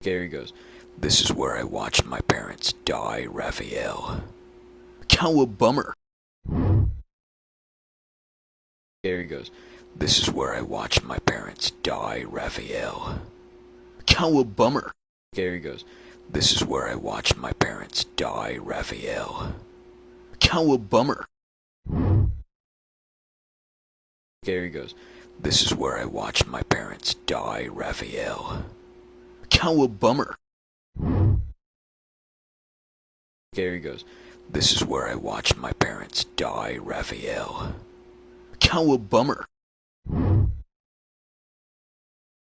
Gary goes, "This is where I watched my parents die, Raphael." Calabumber. Gary goes, "This is where I watched my parents die, Raphael." Calabumber. Gary goes, "This is where I watched my parents die, Raphael." Calabumber. Gary goes, "This is where I watched my parents die, Raphael." Calabumber. Gary goes, "This is where I watched my parents die, Raphael." Calabumber.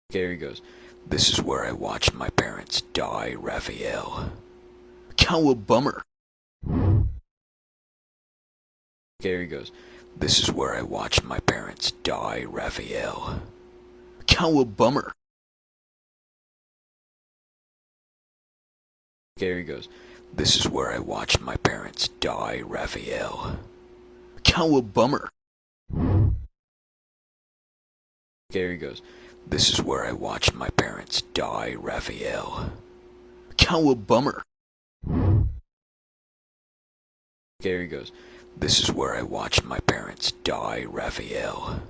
Gary goes, "This is where I watched my parents die, Raphael." Calabumber. Gary goes, "This is where I watched my parents die, Raphael." Calabumber. Gary goes, "This is where I watched my parents die, Raphael." Calabumber. Gary goes, "This is where I watched my parents die, Raphael." Calabumber. Gary goes, "This is where I watched my parents die, Raphael."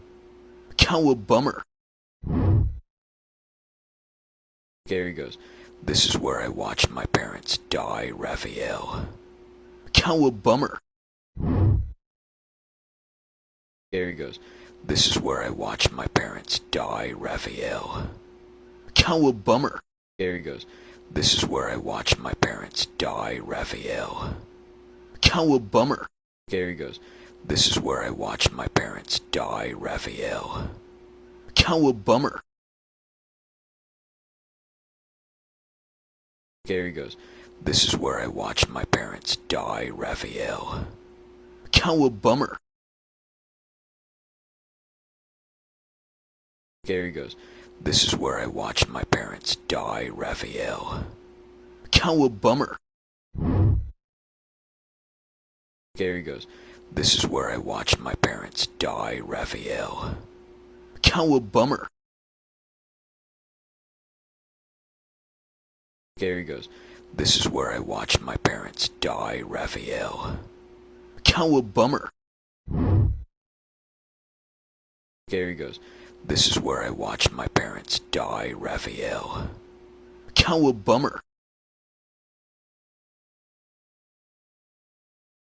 Calabumber. Gary goes, "This is where I watched my parents die, Raphael." Calabumber. Gary goes, "This is where I watched my parents die, Raphael." Calabumber. Gary goes, "This is where I watched my parents die, Raphael." Calabumber. Gary goes, "This is where I watched my parents die, Raphael." Calabumber. Gary goes, "This is where I watched my parents die, Raphael." Calabumber. Gary goes, "This is where I watched my parents die, Raphael." Calabumber. Gary goes, "This is where I watched my parents die, Raphael." Calabumber. Gary goes, "This is where I watched my parents die, Raphael." Calabumber. Gary goes, "This is where I watched my parents die, Raphael." Calabumber.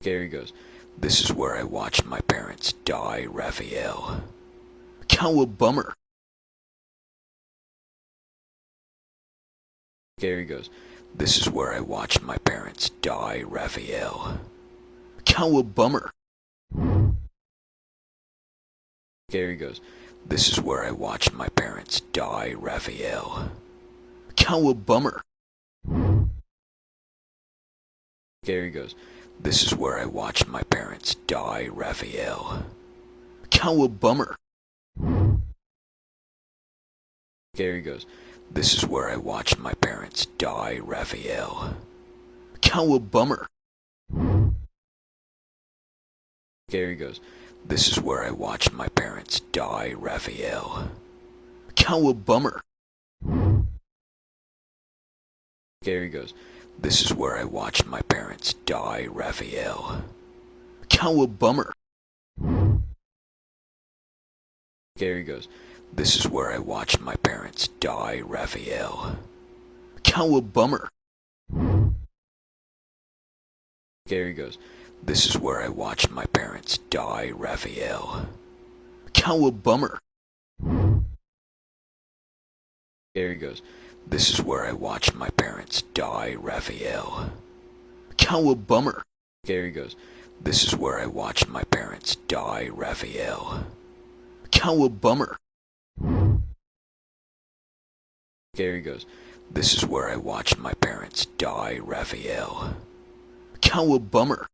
Gary goes, "This is where I watched my parents die, Raphael." Calabumber. Gary goes, "This is where I watched my parents die, Raphael." Calabumber. Gary goes, "This is where I watched my parents die, Raphael." Calabumber. Gary goes, "This is where I watched my parents die, Raphael." Calabumber. Gary goes, "This is where I watched my parents die, Raphael." Calabumber. Gary goes, "This is where I watched my parents die, Raphael." Calabumber. Gary goes, "This is where I watched my parents die, Raphael." Calabumber. Gary goes, "This is where I watched my parents die, Raphael." Calabumber. Gary goes, "This is where I watched my parents die, Raphael." Calabumber. Gary goes, "This is where I watched my parents die, Raphael." Calabumber. Gary goes, "This is where I watched my parents die, Raphael." Calabumber. Gary goes, "This is where I watched my parents die, Raphael." Calabumber.